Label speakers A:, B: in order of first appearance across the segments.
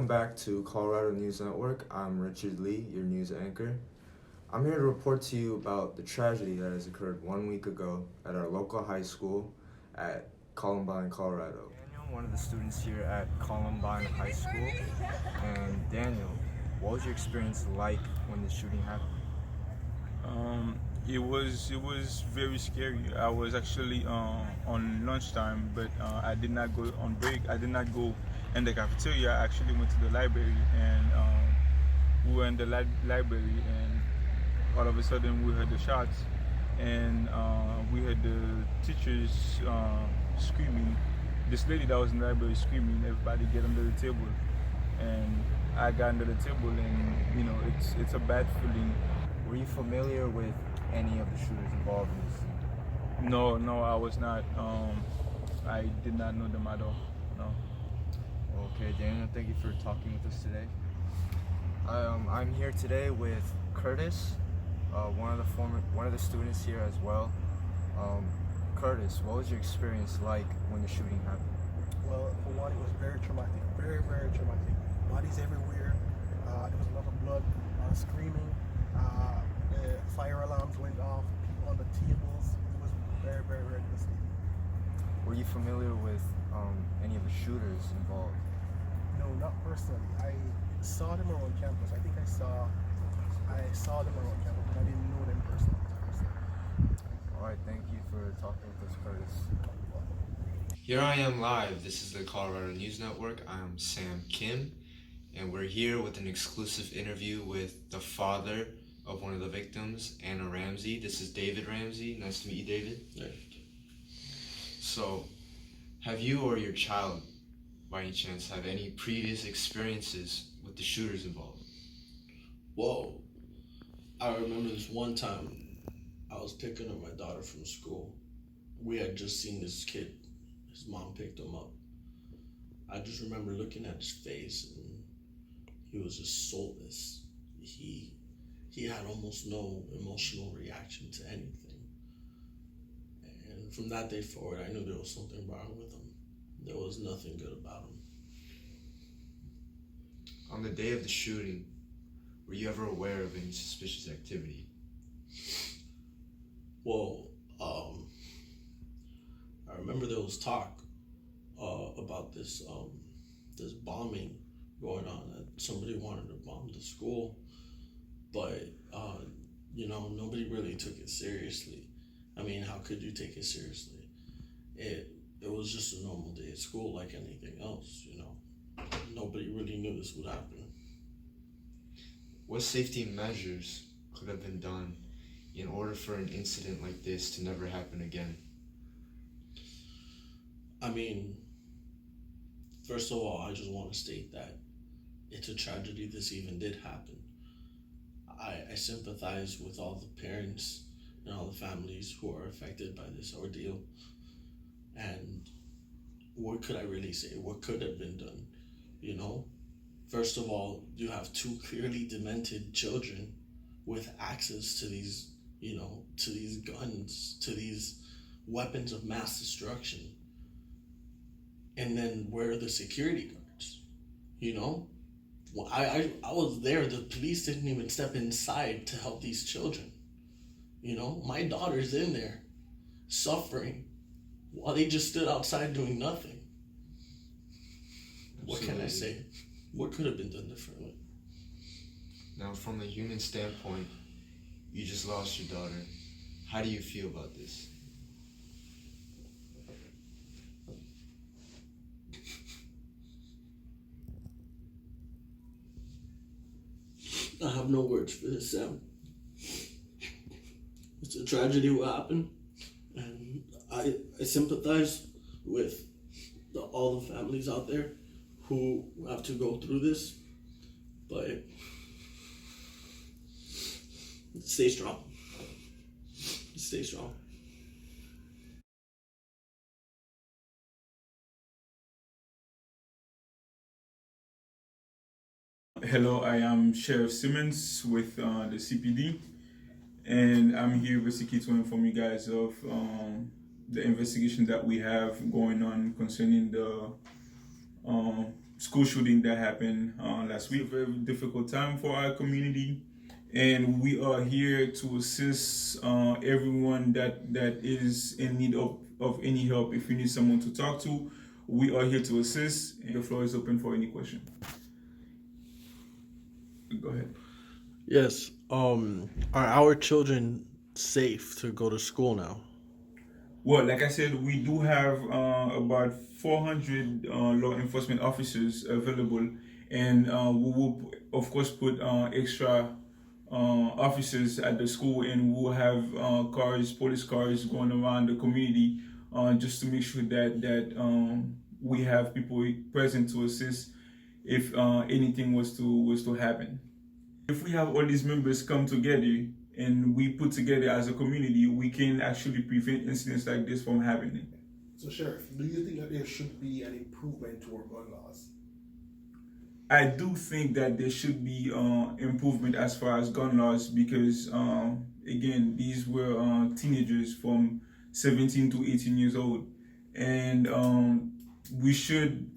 A: Welcome back to Colorado News Network. I'm Richard Lee, your news anchor. I'm here to report to you about the tragedy that has occurred 1 week ago at our local high school at Columbine, Colorado. Daniel, one of the students here at Columbine High School. And Daniel, what was your experience like when the shooting happened?
B: It was very scary. I was actually on lunchtime, but I did not go on break. I did not go in the cafeteria. I actually went to the library, and we were in the library, and all of a sudden we heard the shots, and we heard the teachers screaming. This lady that was in the library screaming, "Everybody get under the table!" And I got under the table, and it's a bad feeling.
A: Were you familiar with any of the shooters involved in this scene?
B: No, I was not. I did not know them at all. No.
A: Okay, Daniel, thank you for talking with us today. I'm here today with Curtis, one of the students here as well. Curtis, what was your experience like when the shooting happened?
C: Well, for one, it was very traumatic, very, very traumatic. Bodies everywhere. There was a lot of blood, screaming. The fire alarms went off. People on the tables. It was very, very, very devastating.
A: Were you familiar with any of the shooters involved?
C: No, not personally. I saw them around campus. I think I saw them around campus, but I didn't know them personally.
A: All right, thank you for talking with us, Curtis. Here I am live. This is the Colorado News Network. I'm Sam Kim, and we're here with an exclusive interview with the father of one of the victims, Anna Ramsey. This is David Ramsey. Nice to meet you, David.
D: Yeah.
A: So, have you or your child, by any chance, have any previous experiences with the shooters involved?
D: Whoa. I remember this one time I was picking up my daughter from school. We had just seen this kid. His mom picked him up. I just remember looking at his face, and he was just soulless. He had almost no emotional reaction to anything. And from that day forward, I knew there was something wrong with him. There was nothing good about him.
A: On the day of the shooting, were you ever aware of any suspicious activity?
D: Well, I remember there was talk about this bombing going on, that somebody wanted to bomb the school, but nobody really took it seriously. I mean, how could you take it seriously? It was just a normal day at school like anything else, Nobody really knew this would happen.
A: What safety measures could have been done in order for an incident like this to never happen again?
D: I mean, first of all, I just want to state that it's a tragedy this even did happen. I sympathize with all the parents and all the families who are affected by this ordeal. And what could I really say? What could have been done? First of all, you have two clearly demented children with access to these, to these guns, to these weapons of mass destruction. And then where are the security guards? Well, I was there. The police didn't even step inside to help these children. My daughter's in there suffering while they just stood outside doing nothing. What can I say? What could have been done differently?
A: Now, from a human standpoint, you just lost your daughter. How do you feel about this?
D: I have no words for this, Sam. It's a tragedy what happened, and I sympathize with all the families out there who have to go through this, but stay strong. Stay strong.
B: Hello, I am Sheriff Simmons with the CPD, and I'm here basically to inform you guys of the investigation that we have going on concerning the school shooting that happened last week. Very difficult time for our community, and we are here to assist everyone that is in need of any help. If you need someone to talk to, we are here to assist, and the floor is open for any question. Go ahead.
D: Yes. Are our children safe to go to school now?
B: Well, like I said, we do have about 400 law enforcement officers available, and we will, of course, put extra officers at the school, and we'll have police cars going around the community just to make sure that we have people present to assist if anything was to happen. If we have all these members come together and we put together as a community, we can actually prevent incidents like this from happening.
C: So, Sheriff, do you think that there should be an improvement to our gun laws?
B: I do think that there should be improvement as far as gun laws because, again, these were teenagers from 17 to 18 years old. And we should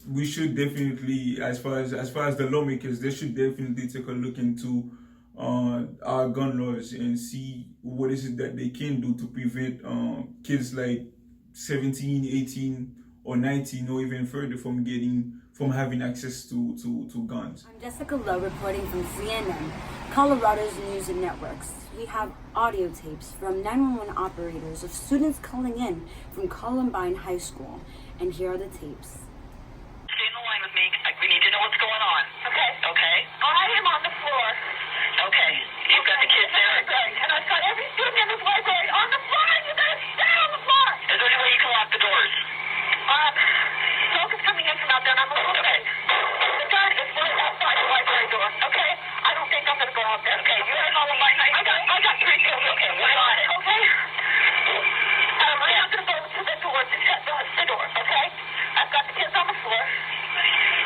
B: definitely, as far as the lawmakers, they should definitely take a look into our gun laws and see what is it that they can do to prevent kids like 17, 18, or 19, or even further from having access to guns.
E: I'm Jessica Lowe reporting from CNN, Colorado's news and networks. We have audio tapes from 911 operators of students calling in from Columbine High School, and here are the tapes.
F: Stay in the line with me. We need to know what's going on. Okay. Okay. I am on the floor. Okay. You've got the kids there. And I've got every student in this library on the floor. You gotta stay on the floor. Is there any way you can lock the doors? Smoke is coming in from out there, and I'm a little bit. The gun is right outside the library door. Okay. I don't think I'm gonna go out there. Okay. You're in all of my night. I got 3 children. Okay. What on it? Okay. I'm not gonna go to the door to shut the door. Okay. I've got the kids on the floor.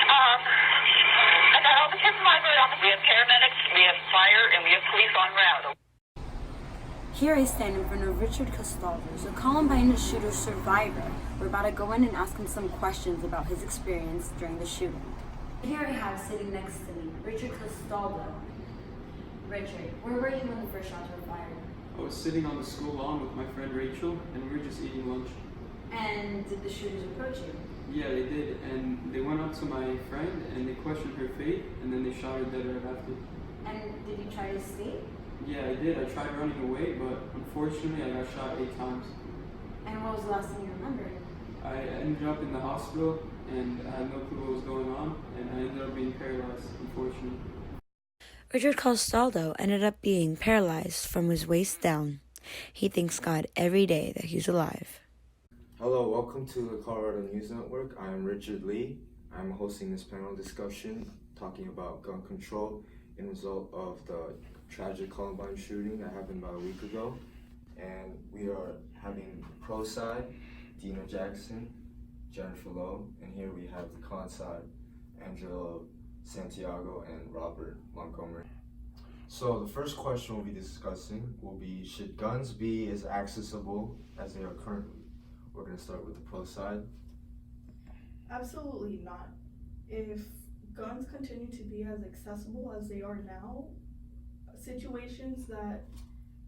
F: I got all the kids in the library on the floor. We have paramedics, we have fire, and we have police en route.
E: Here I stand in front of Richard Castaldo, a Columbine shooter survivor. We're about to go in and ask him some questions about his experience during the shooting. Here I have sitting next to me, Richard Castaldo. Richard, where were you when the first shots were fired?
G: I was sitting on the school lawn with my friend Rachel, and we were just eating lunch.
E: And did the shooters approach you?
G: Yeah, they did, and they went up to my friend, and they questioned her fate, and then they shot her dead right after.
E: And did you try to escape?
G: Yeah, I did. I tried running away, but unfortunately I got shot 8 times.
E: And what was the last thing you remembered?
G: I ended up in the hospital, and I had no clue what was going on, and I ended up being paralyzed, unfortunately.
E: Richard Castaldo ended up being paralyzed from his waist down. He thanks God every day that he's alive.
A: Hello, welcome to the Colorado News Network. I'm Richard Lee. I'm hosting this panel discussion talking about gun control in result of the tragic Columbine shooting that happened about a week ago. And we are having pro side, Dina Jackson, Jennifer Lowe, and here we have the con side, Angelo Santiago and Robert Montgomery. So the first question we'll be discussing will be, should guns be as accessible as they are currently? We're going to start with the pro side.
H: Absolutely not. If guns continue to be as accessible as they are now, situations that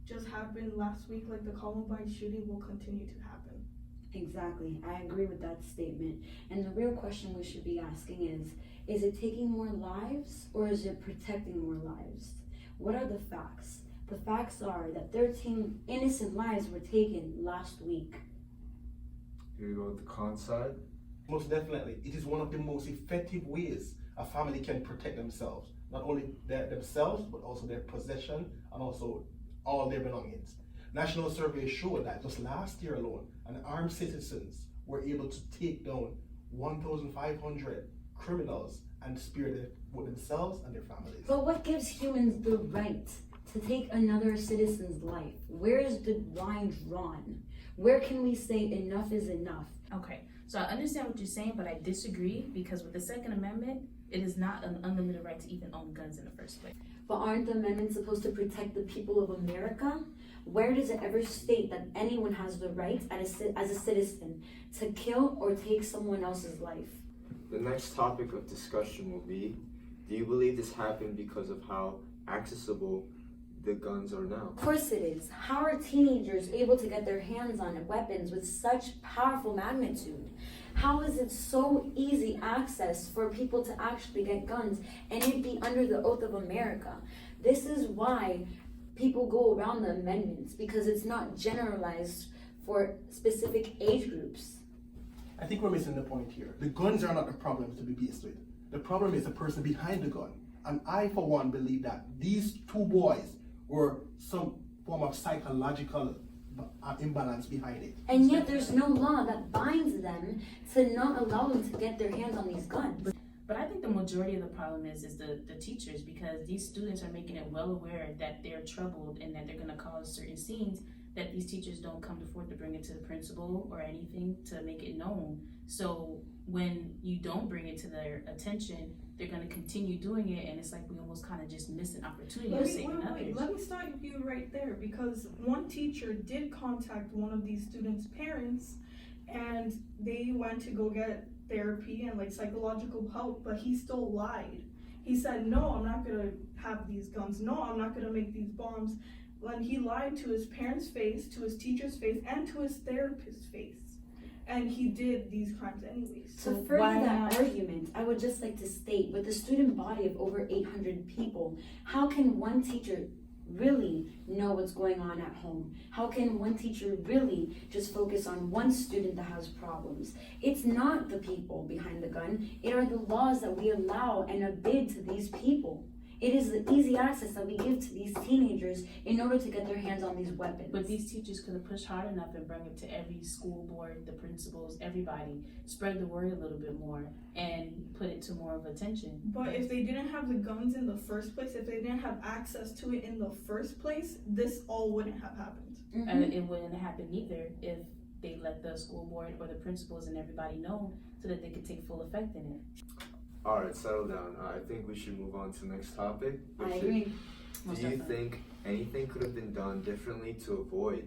H: just happened last week, like the Columbine shooting, will continue to happen.
E: Exactly. I agree with that statement. And the real question we should be asking is it taking more lives or is it protecting more lives? What are the facts? The facts are that 13 innocent lives were taken last week.
A: Here we go with the con side.
C: Most definitely, it is one of the most effective ways a family can protect themselves. Not only themselves, but also their possession and also all their belongings. National surveys show that just last year alone, unarmed citizens were able to take down 1,500 criminals and spare both themselves and their families.
E: But what gives humans the right to take another citizen's life? Where is the line drawn? Where can we say enough is enough?
I: Okay, so I understand what you're saying, but I disagree because with the Second Amendment, it is not an unlimited right to even own guns in the first place.
E: But aren't the amendments supposed to protect the people of America? Where does it ever state that anyone has the right as a citizen to kill or take someone else's life?
A: The next topic of discussion will be, do you believe this happened because of how accessible the guns are now?
E: Of course it is. How are teenagers able to get their hands on weapons with such powerful magnitude? How is it so easy access for people to actually get guns and it be under the oath of America? This is why people go around the amendments, because it's not generalized for specific age groups.
C: I think we're missing the point here. The guns are not the problem to be based with. The problem is the person behind the gun. And I, for one, believe that these two boys were some form of psychological imbalance behind it.
E: And yet there's no law that binds them to not allow them to get their hands on these guns.
I: But I think the majority of the problem is the teachers, because these students are making it well aware that they're troubled and that they're going to cause certain scenes, that these teachers don't come forward to bring it to the principal or anything to make it known. So when you don't bring it to their attention, they're going to continue doing it, and it's like we almost kind of just miss an opportunity to save others.
H: Let me stop you right there, because one teacher did contact one of these students' parents, and they went to go get therapy and like psychological help, but he still lied. He said, no, I'm not gonna have these guns. No, I'm not gonna make these bombs. When he lied to his parents' face, to his teacher's face, and to his therapist's face. And he did these crimes anyways.
E: To further that argument, I would just like to state, with a student body of over 800 people, how can one teacher really know what's going on at home? How can one teacher really just focus on one student that has problems? It's not the people behind the gun, it are the laws that we allow and abide to these people. It is the easy access that we give to these teenagers in order to get their hands on these weapons.
I: But these teachers could have pushed hard enough and bring it to every school board, the principals, everybody, spread the word a little bit more and put it to more of attention.
H: But if they didn't have the guns in the first place, if they didn't have access to it in the first place, this all wouldn't have happened.
I: And it wouldn't have happened either if they let the school board or the principals and everybody know so that they could take full effect in it.
A: All right, settle down. I think we should move on to the next topic.
E: I agree.
A: Do you think anything could have been done differently to avoid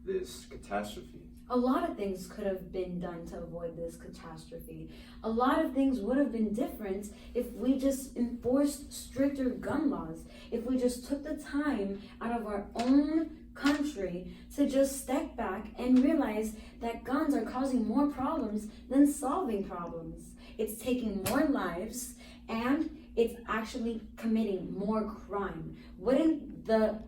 A: this catastrophe?
E: A lot of things could have been done to avoid this catastrophe. A lot of things would have been different if we just enforced stricter gun laws, if we just took the time out of our own country to just step back and realize that guns are causing more problems than solving problems. It's taking more lives and it's actually committing more crime. Wouldn't the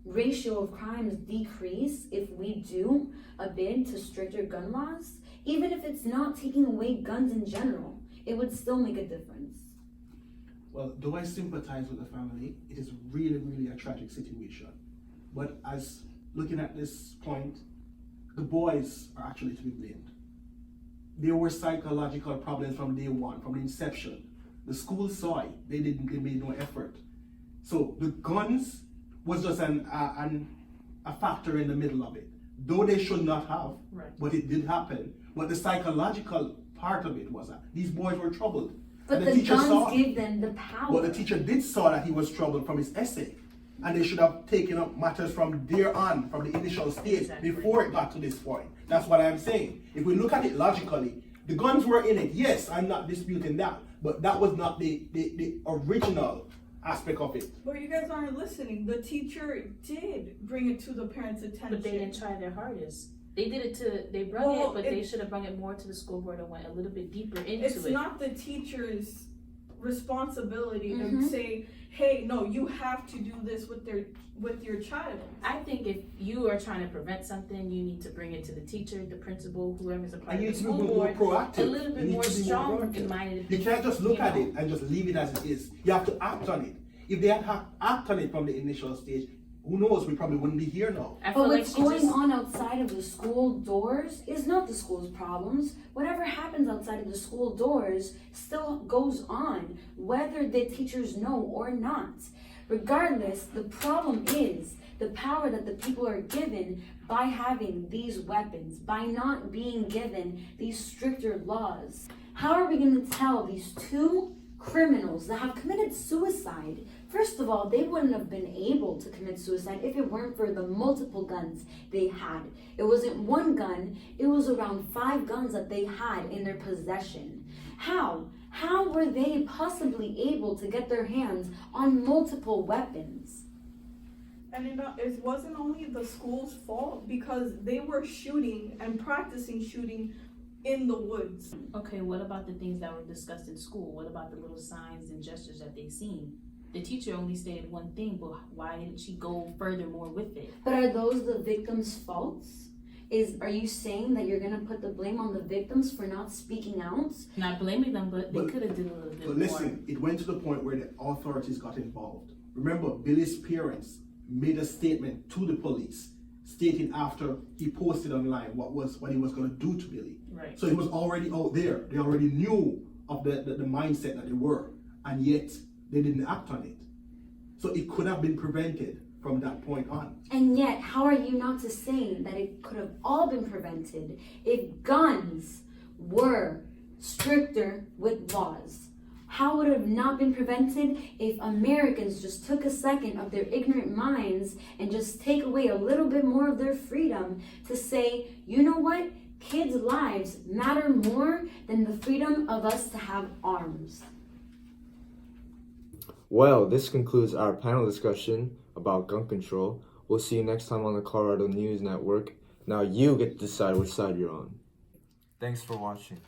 E: ratio of crimes decrease if we do a bid to stricter gun laws? Even if it's not taking away guns in general, it would still make a difference.
C: Well, though I sympathize with the family, it is really, really a tragic situation. But as looking at this point, the boys are actually to be blamed. There were psychological problems from day one, from the inception. The school saw it, they made no effort. So the guns was just a factor in the middle of it. Though they should not have, but it did happen. But the psychological part of it was that these boys were troubled.
E: But
C: and
E: the guns gave them the power.
C: But the teacher did saw that he was troubled from his essay. And they should have taken up matters from there on, from the initial stage, before it got to this point. That's what I'm saying. If we look at it logically, the guns were in it. Yes, I'm not disputing that. But that was not the original aspect of it.
H: But you guys aren't listening. The teacher did bring it to the parents' attention.
I: But they didn't try their hardest. They did it they brought it, but they should have brought it more to the school board and went a little bit deeper into it.
H: It's not the teacher's responsibility to say, hey, no, you have to do this with your child.
I: I think if you are trying to prevent something, you need to bring it to the teacher, the principal, whoever's a part of the school board,
C: proactive.
I: a little bit more strong-minded.
C: You can't just look at it and just leave it as it is. You have to act on it. If they had acted on it from the initial stage, who knows, we probably wouldn't be here now.
E: But what's going on outside of the school doors is not the school's problems. Whatever happens outside of the school doors still goes on, whether the teachers know or not. Regardless, the problem is the power that the people are given by having these weapons, by not being given these stricter laws. How are we going to tell these two criminals that have committed suicide. First of all, they wouldn't have been able to commit suicide if it weren't for the multiple guns they had. It wasn't one gun, it was around 5 guns that they had in their possession. How were they possibly able to get their hands on multiple weapons?
H: And it wasn't only the school's fault because they were shooting and practicing shooting in the woods.
I: Okay, what about the things that were discussed in school? What about the little signs and gestures that they seen? The teacher only stated one thing, but why didn't she go furthermore with it?
E: But are those the victims' faults? Are you saying that you're gonna put the blame on the victims for not speaking out?
I: Not blaming them, but they could have did a little bit more.
C: But listen, it went to the point where the authorities got involved. Remember, Billy's parents made a statement to the police stating after he posted online what he was going to do to Billy.
I: Right.
C: So it was already out there. They already knew of the mindset that they were, and yet they didn't act on it. So it could have been prevented from that point on.
E: And yet, how are you not to say that it could have all been prevented if guns were stricter with laws? How would it have not been prevented if Americans just took a second of their ignorant minds and just take away a little bit more of their freedom to say, you know what? Kids' lives matter more than the freedom of us to have arms.
A: Well, this concludes our panel discussion about gun control. We'll see you next time on the Colorado News Network. Now you get to decide which side you're on. Thanks for watching.